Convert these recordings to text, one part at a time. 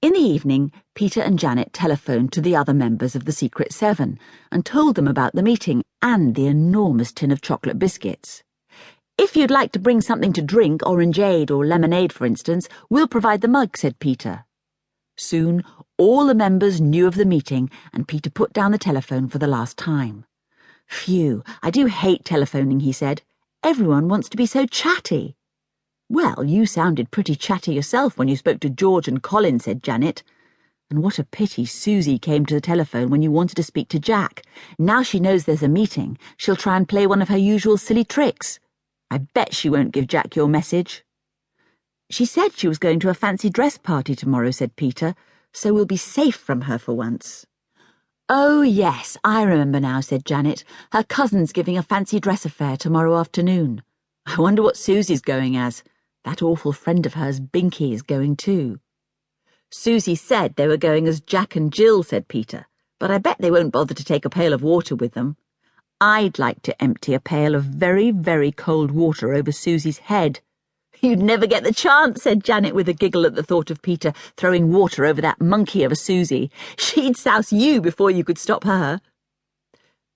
In the evening, Peter and Janet telephoned to the other members of the Secret Seven and told them about the meeting and the enormous tin of chocolate biscuits. "If you'd like to bring something to drink, orangeade or lemonade, for instance, we'll provide the mug," said Peter. Soon, all the members knew of the meeting, and Peter put down the telephone for the last time. "Phew, I do hate telephoning," he said. "Everyone wants to be so chatty." "Well, you sounded pretty chatty yourself when you spoke to George and Colin," said Janet. "And what a pity Susie came to the telephone when you wanted to speak to Jack. Now she knows there's a meeting, she'll try and play one of her usual silly tricks. I bet she won't give Jack your message." "She said she was going to a fancy dress party tomorrow," said Peter, "so we'll be safe from her for once." "Oh, yes, I remember now," said Janet. "Her cousin's giving a fancy dress affair tomorrow afternoon. I wonder what Susie's going as. That awful friend of hers, Binky, is going too." "Susie said they were going as Jack and Jill," said Peter, "but I bet they won't bother to take a pail of water with them. I'd like to empty a pail of very, very cold water over Susie's head." "You'd never get the chance," said Janet with a giggle at the thought of Peter throwing water over that monkey of a Susie. "She'd souse you before you could stop her."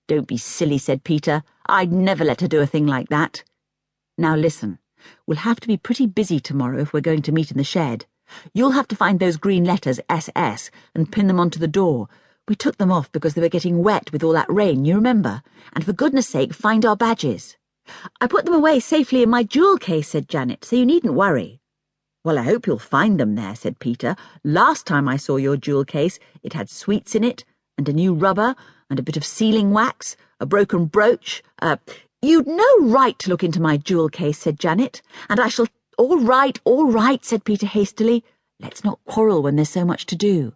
"Don't be silly," said Peter. "I'd never let her do a thing like that. Now listen, we'll have to be pretty busy tomorrow if we're going to meet in the shed. You'll have to find those green letters SS and pin them onto the door. We took them off because they were getting wet with all that rain, you remember? And for goodness sake, find our badges." "I put them away safely in my jewel case," said Janet, "so you needn't worry." "Well, I hope you'll find them there," said Peter. "Last time I saw your jewel case, it had sweets in it, and a new rubber, and a bit of sealing wax, a broken brooch, "You'd no right to look into my jewel case," said Janet, "and I shall—" All right," said Peter hastily. "Let's not quarrel when there's so much to do.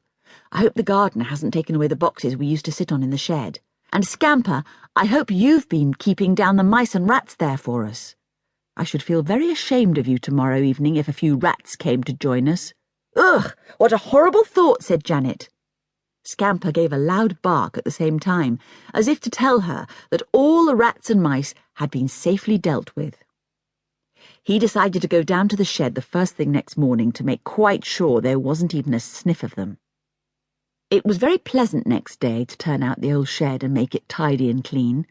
I hope the gardener hasn't taken away the boxes we used to sit on in the shed. And Scamper, I hope you've been keeping down the mice and rats there for us. I should feel very ashamed of you tomorrow evening if a few rats came to join us." "Ugh, what a horrible thought," said Janet. Scamper gave a loud bark at the same time, as if to tell her that all the rats and mice had been safely dealt with. He decided to go down to the shed the first thing next morning to make quite sure there wasn't even a sniff of them. It was very pleasant next day to turn out the old shed and make it tidy and clean.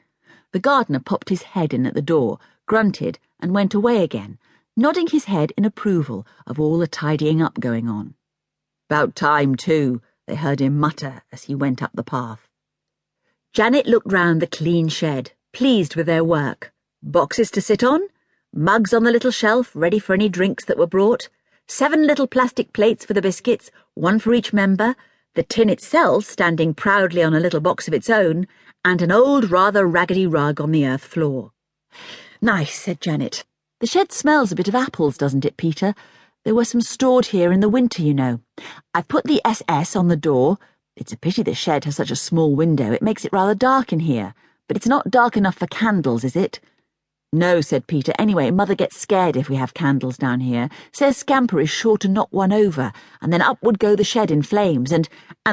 The gardener popped his head in at the door, grunted, and went away again, nodding his head in approval of all the tidying up going on. "'Bout time, too," they heard him mutter as he went up the path. Janet looked round the clean shed, pleased with their work. Boxes to sit on, mugs on the little shelf ready for any drinks that were brought, 7 little plastic plates for the biscuits, 1 for each member, the tin itself standing proudly on a little box of its own, and an old rather raggedy rug on the earth floor. "Nice," said Janet. "The shed smells a bit of apples, doesn't it, Peter? There were some stored here in the winter, you know. I've put the SS on the door. It's a pity the shed has such a small window. It makes it rather dark in here. But it's not dark enough for candles, is it?" "No," said Peter. "Anyway, Mother gets scared if we have candles down here. Says Scamper is sure to knock one over, and then up would go the shed in flames, and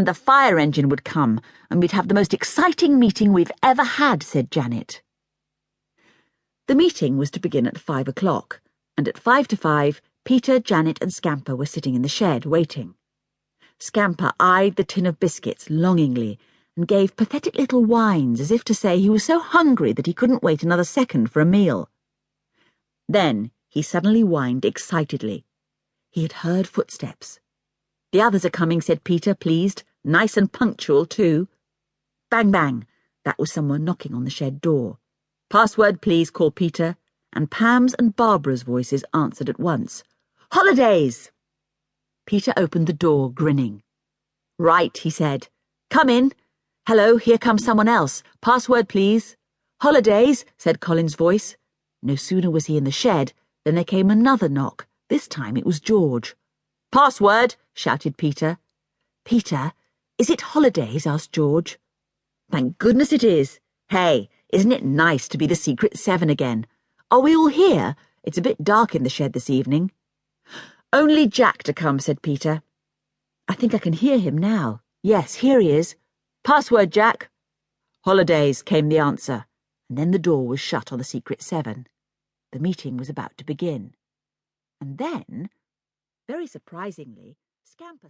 the fire engine would come, and we'd have the most exciting meeting we've ever had," said Janet. The meeting was to begin at 5 o'clock, and at 5 to 5, Peter, Janet, and Scamper were sitting in the shed, waiting. Scamper eyed the tin of biscuits longingly, and gave pathetic little whines as if to say he was so hungry that he couldn't wait another second for a meal. Then he suddenly whined excitedly. He had heard footsteps. "The others are coming," said Peter, pleased. "Nice and punctual, too." Bang, bang. That was someone knocking on the shed door. "Password, please," called Peter, and Pam's and Barbara's voices answered at once. "Holidays!" Peter opened the door, grinning. "Right," he said. "Come in. Hello, here comes someone else. Password, please." "Holidays," said Colin's voice. No sooner was he in the shed than there came another knock. This time it was George. "Password," shouted Peter. "Peter, is it holidays?" asked George. "Thank goodness it is. Hey, isn't it nice to be the Secret Seven again? Are we all here? It's a bit dark in the shed this evening." "Only Jack to come," said Peter. "I think I can hear him now. Yes, here he is. Password, Jack." "Holidays," came the answer, and then the door was shut on the Secret Seven. The meeting was about to begin. And then, very surprisingly, Scamper